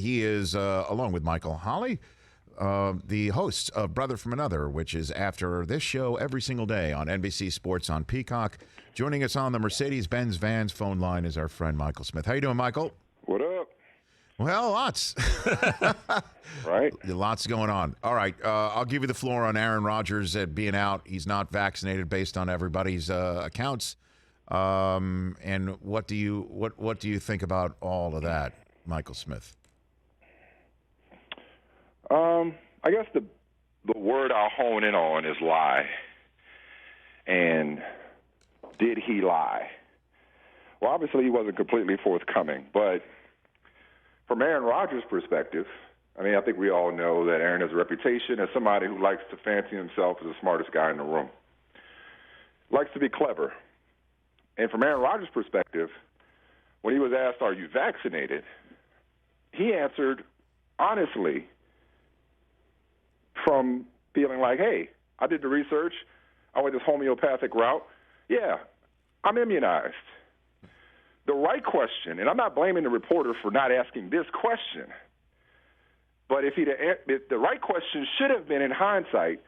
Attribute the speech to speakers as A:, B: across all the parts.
A: He is, along with Michael Holley, the host of Brother from Another, which is after this show every single day on NBC Sports on Peacock. Joining us on the Mercedes-Benz Vans phone line is our friend Michael Smith. How you doing, Michael?
B: What up?
A: Well, lots.
B: Right?
A: Lots going on. All right, I'll give you the floor on Aaron Rodgers being out. He's not vaccinated based on everybody's accounts. And what do you think about all of that, Michael Smith?
B: I guess the word I'll hone in on is lie. And did he lie? Well, obviously he wasn't completely forthcoming, but from Aaron Rodgers' perspective, I mean, I think we all know that Aaron has a reputation as somebody who likes to fancy himself as the smartest guy in the room. Likes to be clever. And from Aaron Rodgers' perspective, when he was asked, are you vaccinated, he answered honestly from feeling like, hey, I did the research, I went this homeopathic route. Yeah, I'm immunized. The right question, and I'm not blaming the reporter for not asking this question, but if the right question should have been, in hindsight,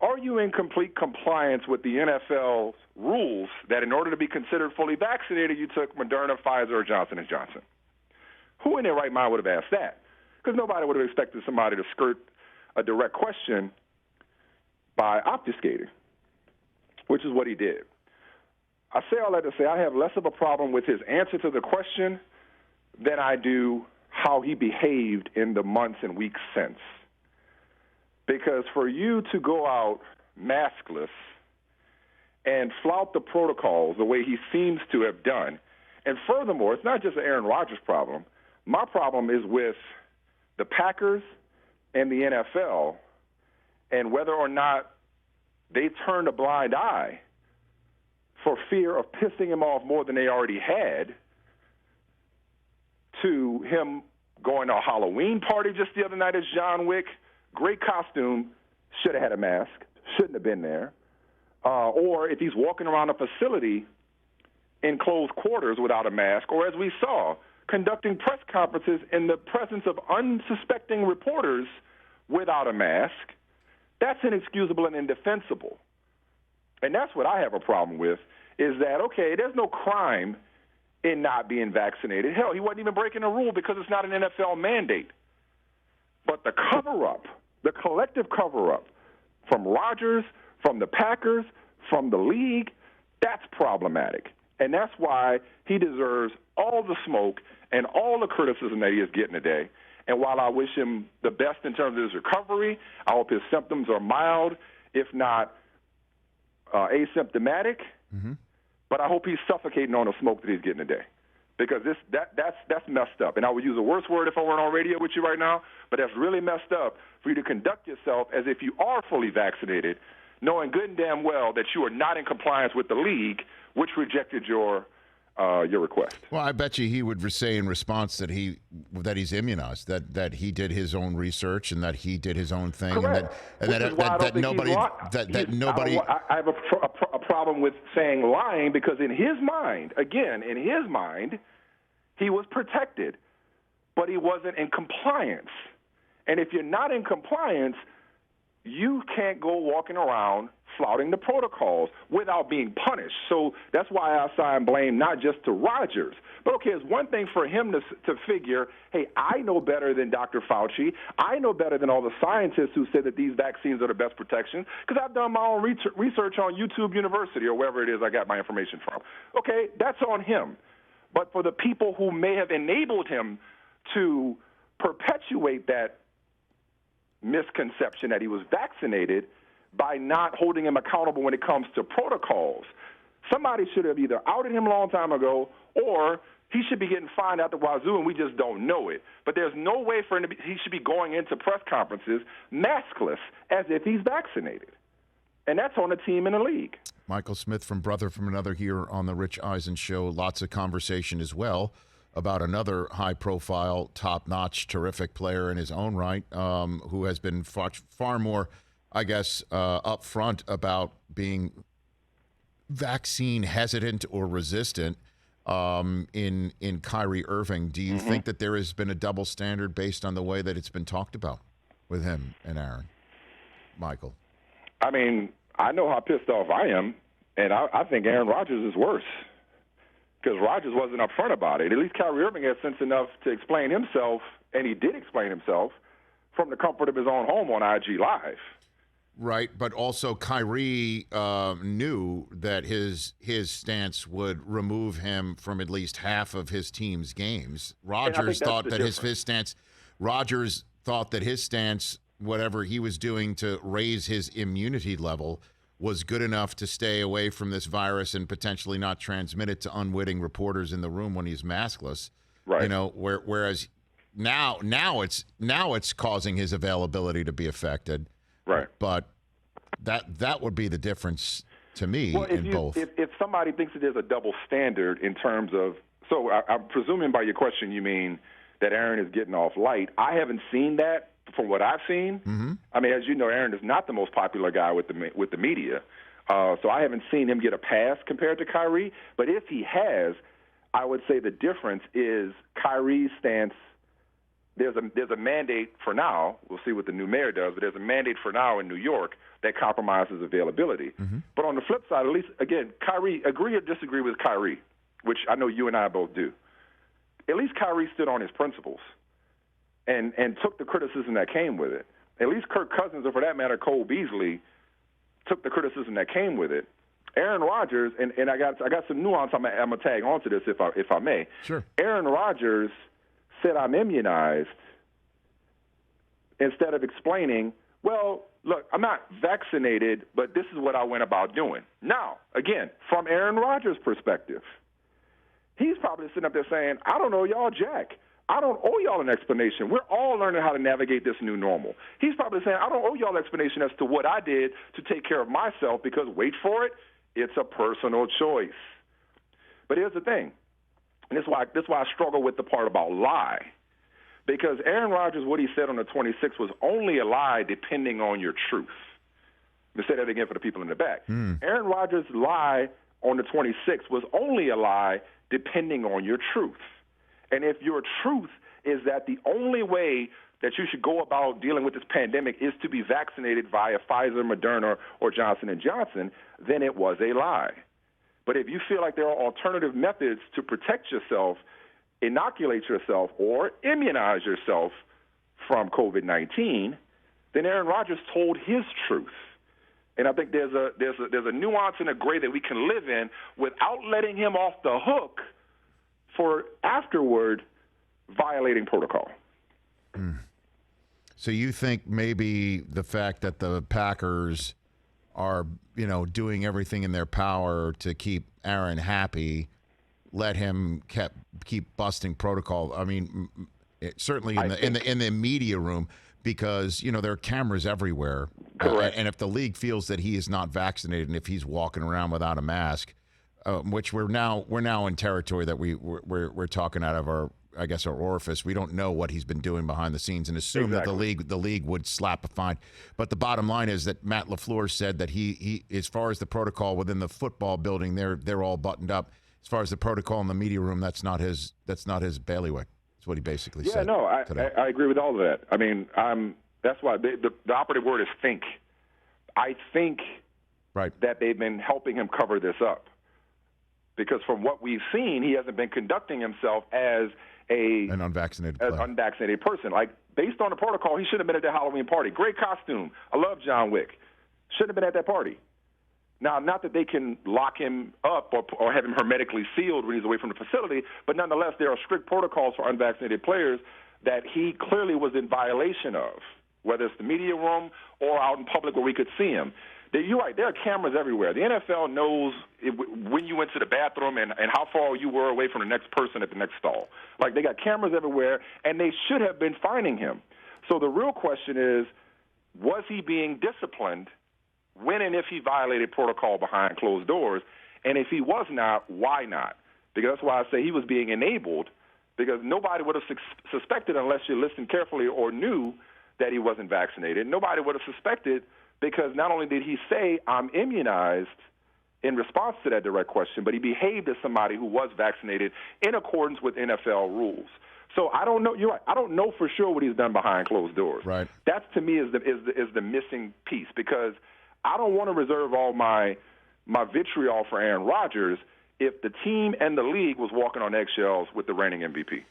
B: are you in complete compliance with the NFL's rules that in order to be considered fully vaccinated, you took Moderna, Pfizer, or Johnson & Johnson? Who in their right mind would have asked that? Because nobody would have expected somebody to skirt a direct question by obfuscating, which is what he did. I say all that to say I have less of a problem with his answer to the question than I do how he behaved in the months and weeks since. Because for you to go out maskless and flout the protocols the way he seems to have done, and furthermore, it's not just an Aaron Rodgers problem. My problem is with the Packers and the NFL and whether or not they turned a blind eye for fear of pissing him off more than they already had, to him going to a Halloween party just the other night as John Wick. Great costume, should have had a mask, shouldn't have been there. Or if he's walking around a facility in closed quarters without a mask, or as we saw, conducting press conferences in the presence of unsuspecting reporters without a mask, that's inexcusable and indefensible. And that's what I have a problem with, is that, okay, there's no crime in not being vaccinated. Hell, he wasn't even breaking a rule because it's not an NFL mandate. But the cover-up, the collective cover-up from Rodgers, from the Packers, from the league, that's problematic. And that's why he deserves all the smoke and all the criticism that he is getting today. And while I wish him the best in terms of his recovery, I hope his symptoms are mild, if not asymptomatic. Mm-hmm. But I hope he's suffocating on the smoke that he's getting today, because that's messed up. And I would use a worse word if I weren't on radio with you right now, but that's really messed up for you to conduct yourself as if you are fully vaccinated, knowing good and damn well that you are not in compliance with the league, which rejected your request.
A: Well, I bet you he would say in response that he's immunized, that he did his own research and that he did his own thing.
B: Correct.
A: and that nobody.
B: I have a problem with saying lying, because in his mind, he was protected, but he wasn't in compliance. And if you're not in compliance, you can't go walking around flouting the protocols without being punished. So that's why I assign blame not just to Rodgers, but okay, it's one thing for him to figure, hey, I know better than Dr. Fauci. I know better than all the scientists who say that these vaccines are the best protection, because I've done my own research on YouTube University or wherever it is I got my information from. Okay, that's on him. But for the people who may have enabled him to perpetuate that misconception that he was vaccinated by not holding him accountable when it comes to protocols, somebody should have either outed him a long time ago, or he should be getting fined out the wazoo and we just don't know it. But there's no way for him to he should be going into press conferences maskless as if he's vaccinated. And that's on the team in the league.
A: Michael Smith from Brother from Another here on the Rich Eisen Show. Lots of conversation as well about another high-profile, top-notch, terrific player in his own right, who has been far more, I guess, upfront about being vaccine hesitant or resistant. in Kyrie Irving. Do you think that there has been a double standard based on the way that it's been talked about with him and Aaron? Michael?
B: I mean, I know how pissed off I am, and I think Aaron Rodgers is worse because Rodgers wasn't upfront about it. At least Kyrie Irving had sense enough to explain himself, and he did explain himself from the comfort of his own home on IG Live.
A: Right, but also Kyrie knew that his stance would remove him from at least half of his team's games. Rodgers thought that his stance, Rodgers thought that his stance, whatever he was doing to raise his immunity level, was good enough to stay away from this virus and potentially not transmit it to unwitting reporters in the room when he's maskless.
B: Right.
A: You know, whereas now it's causing his availability to be affected.
B: Right.
A: But that would be the difference to me in both.
B: If somebody thinks that there's a double standard in terms of, so I'm presuming by your question you mean that Aaron is getting off light. I haven't seen that from what I've seen.
A: Mm-hmm.
B: I mean, as you know, Aaron is not the most popular guy with the media, so I haven't seen him get a pass compared to Kyrie. But if he has, I would say the difference is Kyrie's stance. There's a mandate for now. We'll see what the new mayor does, but there's a mandate for now in New York that compromises availability.
A: Mm-hmm.
B: But on the flip side, at least, again, Kyrie, agree or disagree with Kyrie, which I know you and I both do. At least Kyrie stood on his principles and took the criticism that came with it. At least Kirk Cousins, or for that matter, Cole Beasley, took the criticism that came with it. Aaron Rodgers, and I got some nuance. I'm gonna tag onto this if I may.
A: Sure.
B: Aaron Rodgers said, "I'm immunized," instead of explaining, well, look, I'm not vaccinated, but this is what I went about doing. Now, again, from Aaron Rodgers' perspective, he's probably sitting up there saying, I don't know y'all jack. I don't owe y'all an explanation. We're all learning how to navigate this new normal. He's probably saying, I don't owe y'all an explanation as to what I did to take care of myself because, wait for it, it's a personal choice. But here's the thing, and this is why I struggle with the part about lie. Because Aaron Rodgers, what he said on the 26th was only a lie depending on your truth. Let me say that again for the people in the back. Aaron Rodgers' lie on the 26th was only a lie depending on your truth. And if your truth is that the only way that you should go about dealing with this pandemic is to be vaccinated via Pfizer, Moderna, or Johnson & Johnson, then it was a lie. But if you feel like there are alternative methods to protect yourself, inoculate yourself, or immunize yourself from COVID-19, then Aaron Rodgers told his truth. And I think there's a nuance and a gray that we can live in without letting him off the hook for afterward violating protocol.
A: So you think maybe the fact that the Packers are, doing everything in their power to keep Aaron happy, let him keep busting protocol. I mean, certainly in the media room, because there are cameras everywhere.
B: Correct.
A: And if the league feels that he is not vaccinated, and if he's walking around without a mask, which we're now in territory that we're talking out of our orifice. We don't know what he's been doing behind the scenes, and assume that the league would slap a fine. But the bottom line is that Matt LaFleur said that he as far as the protocol within the football building, they're all buttoned up. As far as the protocol in the media room, that's not his bailiwick. That's what he basically said.
B: Yeah, no, I agree with all of that. I mean, that's why the operative word is think. I think that they've been helping him cover this up. Because from what we've seen, he hasn't been conducting himself as an unvaccinated person. Like, based on the protocol, he should have been at the Halloween party. Great costume. I love John Wick. Should have been at that party. Now, not that they can lock him up or have him hermetically sealed when he's away from the facility, but nonetheless, there are strict protocols for unvaccinated players that he clearly was in violation of, whether it's the media room or out in public where we could see him. You're right. There are cameras everywhere. The NFL knows when you went to the bathroom and how far you were away from the next person at the next stall. Like, they got cameras everywhere, and they should have been fining him. So the real question is, was he being disciplined when and if he violated protocol behind closed doors? And if he was not, why not? Because that's why I say he was being enabled, because nobody would have suspected unless you listened carefully or knew that he wasn't vaccinated. Nobody would have suspected, because not only did he say, I'm immunized, in response to that direct question, but he behaved as somebody who was vaccinated in accordance with NFL rules. So I don't know. You're right. I don't know for sure what he's done behind closed doors.
A: Right.
B: That to me is the missing piece, because I don't want to reserve all my vitriol for Aaron Rodgers if the team and the league was walking on eggshells with the reigning MVP.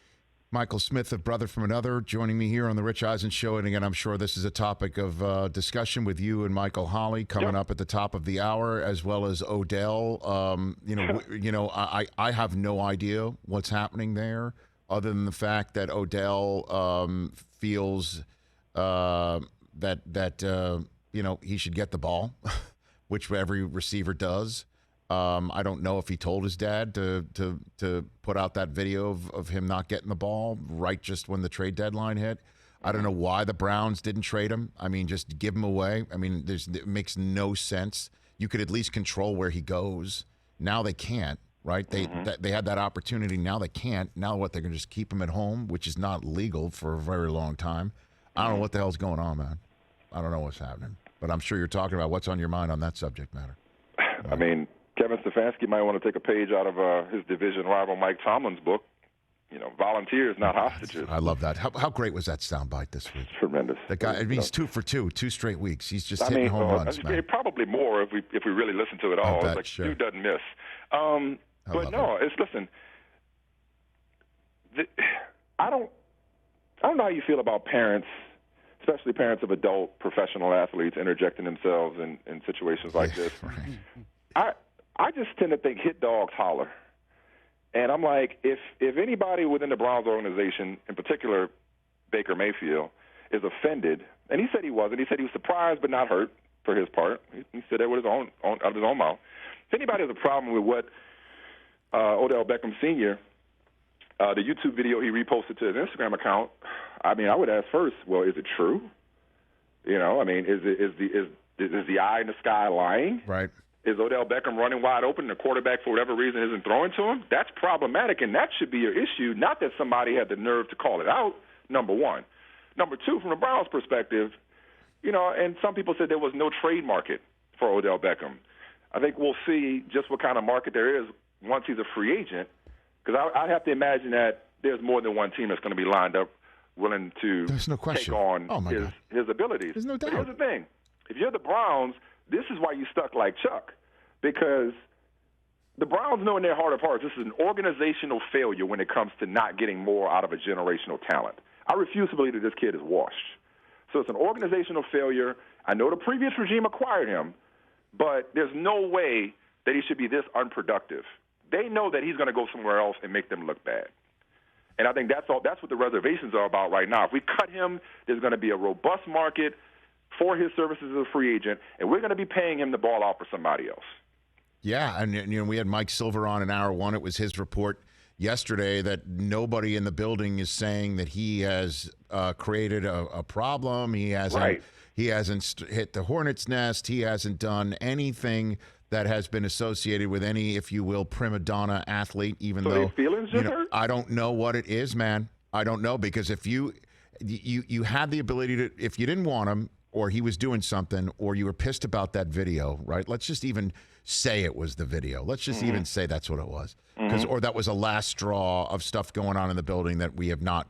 A: Michael Smith of Brother from Another joining me here on the Rich Eisen Show. And again, I'm sure this is a topic of discussion with you and Michael Holley coming up at the top of the hour, as well as Odell. I have no idea what's happening there, other than the fact that Odell feels that he should get the ball, which every receiver does. I don't know if he told his dad to put out that video of him not getting the ball right just when the trade deadline hit. I don't know why the Browns didn't trade him. I mean, just give him away. I mean, it makes no sense. You could at least control where he goes. Now they can't, right? They had that opportunity. Now they can't. Now what? They're going to just keep him at home, which is not legal for a very long time. I don't know what the hell's going on, man. I don't know what's happening. But I'm sure you're talking about what's on your mind on that subject matter.
B: I mean, Kevin Stefanski might want to take a page out of his division rival Mike Tomlin's book. Volunteers, not hostages.
A: I love that. How great was that soundbite this week?
B: Tremendous.
A: The guy, I mean, he's 2 for 2 straight weeks. He's just hitting home runs, man.
B: Probably more if we really listen to it all.
A: Bet,
B: it's like,
A: sure.
B: dude doesn't miss. But no, listen. I don't know how you feel about parents, especially parents of adult professional athletes, interjecting themselves in situations like this.
A: Right.
B: I just tend to think hit dogs holler. And I'm like, if anybody within the Browns organization, in particular Baker Mayfield, is offended, and he said he wasn't. He said he was surprised but not hurt for his part. He said that with his own out of his own mouth. If anybody has a problem with what Odell Beckham Jr., the YouTube video he reposted to his Instagram account, I mean, I would ask first, well, is it true? I mean, is the eye in the sky lying?
A: Right.
B: Is Odell Beckham running wide open and the quarterback, for whatever reason, isn't throwing to him? That's problematic, and that should be your issue, not that somebody had the nerve to call it out, number one. Number two, from the Browns' perspective, and some people said there was no trade market for Odell Beckham. I think we'll see just what kind of market there is once he's a free agent, because I have to imagine that there's more than one team that's going to be lined up willing to take on his abilities.
A: There's no doubt.
B: But here's the thing. If you're the Browns, this is why you stuck like Chuck, because the Browns know in their heart of hearts this is an organizational failure when it comes to not getting more out of a generational talent. I refuse to believe that this kid is washed. So it's an organizational failure. I know the previous regime acquired him, but there's no way that he should be this unproductive. They know that he's going to go somewhere else and make them look bad. And I think that's what the reservations are about right now. If we cut him, there's going to be a robust market for his services as a free agent, and we're going to be paying him the ball out for somebody else.
A: Yeah, and we had Mike Silver on in hour one. It was his report yesterday that nobody in the building is saying that he has created a problem. He hasn't.
B: Right.
A: He hasn't hit the hornet's nest. He hasn't done anything that has been associated with any, if you will, prima donna athlete. Even though
B: his feelings just hurt?
A: I don't know what it is, man. I don't know, because if you had the ability to, if you didn't want him, or he was doing something, or you were pissed about that video, right? Let's just even say it was the video. Let's just even say that's what it was, or that was a last straw of stuff going on in the building that we have not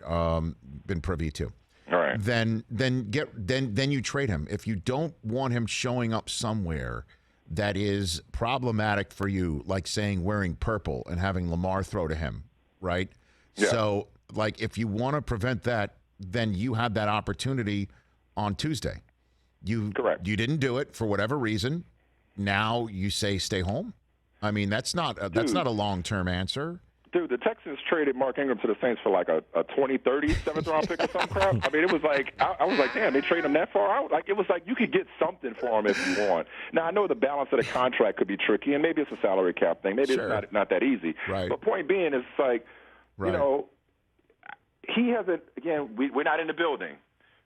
A: been privy to.
B: All right.
A: Then you trade him. If you don't want him showing up somewhere that is problematic for you, like saying wearing purple and having Lamar throw to him, right?
B: Yeah.
A: So, like, if you want to prevent that, then you had that opportunity on Tuesday.
B: Correct.
A: You didn't do it for whatever reason. Now you say stay home. I mean, that's not a long-term answer.
B: Dude, the Texans traded Mark Ingram to the Saints for like a 2030 7th-round pick or some crap. I mean, it was like, I was like, damn, they traded him that far out? Like, it was like you could get something for him if you want. Now, I know the balance of the contract could be tricky, and maybe it's a salary cap thing. Maybe
A: Sure.
B: it's not that easy.
A: Right.
B: But point being is, like,
A: Right.
B: he hasn't, again, we're not in the building,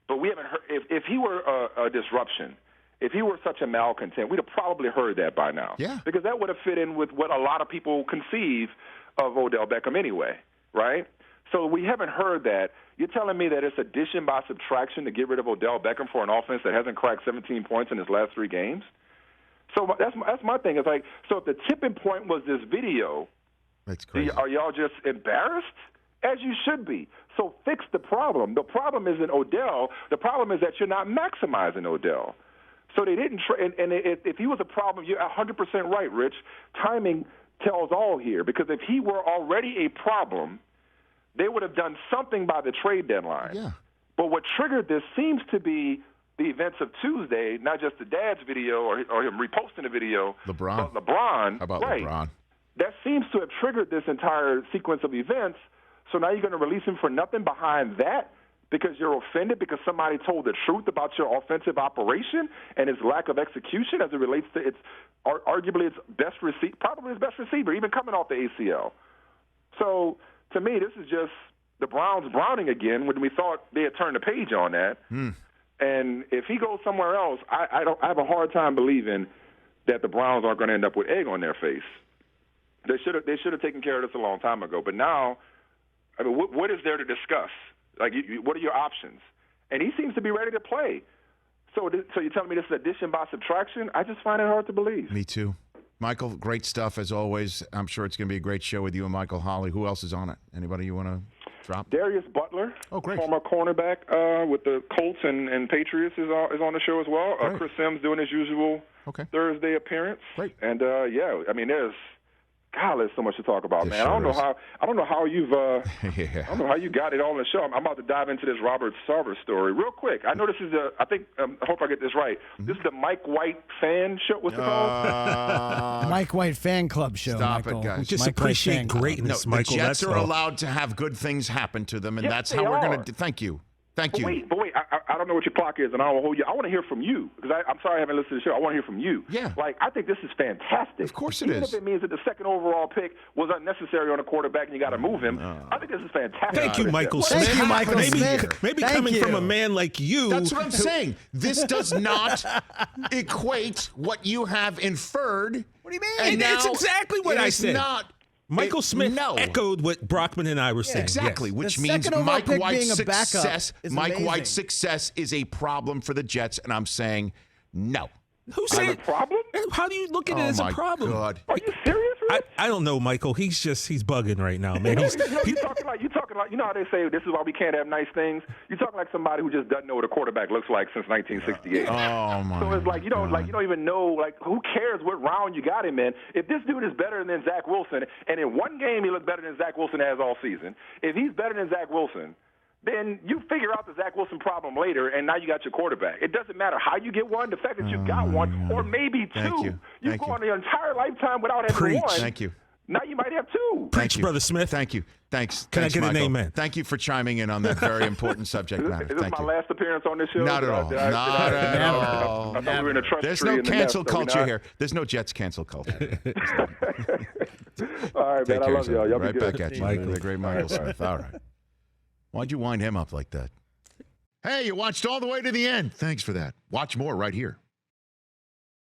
B: but we haven't heard, if he were a disruption, if he were such a malcontent, we'd have probably heard that by now.
A: Yeah.
B: Because that would have fit in with what a lot of people conceive of Odell Beckham anyway, right? So we haven't heard that. You're telling me that it's addition by subtraction to get rid of Odell Beckham for an offense that hasn't cracked 17 points in his last 3 games? So that's my thing. It's like, so if the tipping point was this video,
A: that's crazy.
B: Are y'all just embarrassed? As you should be. So fix the problem. The problem isn't Odell. The problem is that you're not maximizing Odell. So they didn't if he was a problem, you're 100% right, Rich. Timing tells all here, because if he were already a problem, they would have done something by the trade deadline.
A: Yeah.
B: But what triggered this seems to be the events of Tuesday, not just the dad's video or him reposting the video.
A: LeBron.
B: But LeBron.
A: How about
B: right.
A: LeBron?
B: That seems to have triggered this entire sequence of events. So now you're going to release him for nothing behind that because you're offended because somebody told the truth about your offensive operation and his lack of execution as it relates to arguably its best receiver, probably his best receiver, even coming off the ACL. So to me, this is just the Browns browning again when we thought they had turned the page on that. And if he goes somewhere else, I have a hard time believing that the Browns aren't going to end up with egg on their face. They should have taken care of this a long time ago. But now, I mean, what is there to discuss? Like, what are your options? And he seems to be ready to play. So you're telling me this is addition by subtraction? I just find it hard to believe.
A: Me too. Michael, great stuff as always. I'm sure it's going to be a great show with you and Michael Holley. Who else is on it? Anybody you want to drop?
B: Darius Butler,
A: great.
B: Former cornerback with the Colts and Patriots, is on the show as well. Chris Sims doing his usual Thursday appearance.
A: Great.
B: And I mean, there's so much to talk about, man. I don't know how you've I don't know how you got it all in the show. I'm about to dive into this Robert Sarver story real quick. I know this is I hope I get this right. This is the Mike White fan show. What's it called?
C: The Mike White fan club show.
A: Stop
C: Michael.
A: it, guys.
D: Just
C: Mike
D: appreciate greatness, Michael.
A: The Jets
D: that's
A: are
D: all.
A: allowed to have good things happen to them, and
B: Yes,
A: that's
B: they
A: how we're going
B: are.
A: to. Thank you. But wait,
B: I don't know what your clock is, and I don't hold you. I want to hear from you because I'm sorry I haven't listened to the show. I want to hear from you.
A: Yeah.
B: Like, I think this is fantastic.
A: Of course it
B: Even
A: is.
B: if it means that the second overall pick was unnecessary on a quarterback and you got to move him, I think this is fantastic.
D: Thank you, Michael
C: Thank
D: Smith.
C: you, Michael Smith.
D: Maybe
C: Thank
D: coming
C: you.
D: from a man like you.
A: That's what I'm saying. This does not equate what you have inferred.
C: What do you mean?
A: And
D: It's
A: now
D: exactly what
A: it
D: I
A: is
D: said.
A: Not.
D: Michael Smith
A: no.
D: echoed what Brockman and I were saying.
A: Exactly,
D: Yes.
A: which
C: The
A: means
C: second overall
A: Mike
C: pick
A: White's
C: being a backup
A: success.
C: is
A: Mike
C: amazing.
A: White's success is a problem for the Jets, and I'm saying no.
D: Who said
B: a problem?
D: How do you look at it as a problem?
A: God.
B: Are you serious, Rich?
D: I don't know, Michael. He's bugging right now, man.
B: You talking like you know how they say this is why we can't have nice things. You talking like somebody who just doesn't know what a quarterback looks like since 1968.
A: Oh my.
B: So it's like you don't even know, like, who cares what round you got him in? If this dude is better than Zach Wilson, and in one game he looked better than Zach Wilson has all season, if he's better than Zach Wilson, then you figure out the Zach Wilson problem later, and now you got your quarterback. It doesn't matter how you get one. The fact that you got one, or maybe two,
A: Thank you.
B: you've gone the entire lifetime without having
D: Preach.
B: one.
A: Thank you.
B: Now you might have two.
A: Thank you,
D: Brother Smith.
A: Thank you. Thanks.
D: Can I
A: Thanks,
D: get an
A: Michael.
D: amen?
A: Thank you for chiming in on that very important subject matter.
B: Is this
A: Thank
B: my
A: you.
B: last appearance on this show?
A: Not at all. Not at all.
B: I thought we were in a trust
A: There's
B: tree
A: no
B: in the
A: cancel
B: nest, are we
A: culture
B: not?
A: here. There's no Jets cancel culture.
B: All right,
A: Take
B: man. I
A: care
B: love
A: of
B: y'all.
A: yourself.
B: Y'all be
A: Right
B: good.
A: back at you.
D: Michael.
A: The great Michael Smith. All right. Why'd you wind him up like that? Hey, you watched all the way to the end. Thanks for that. Watch more right here.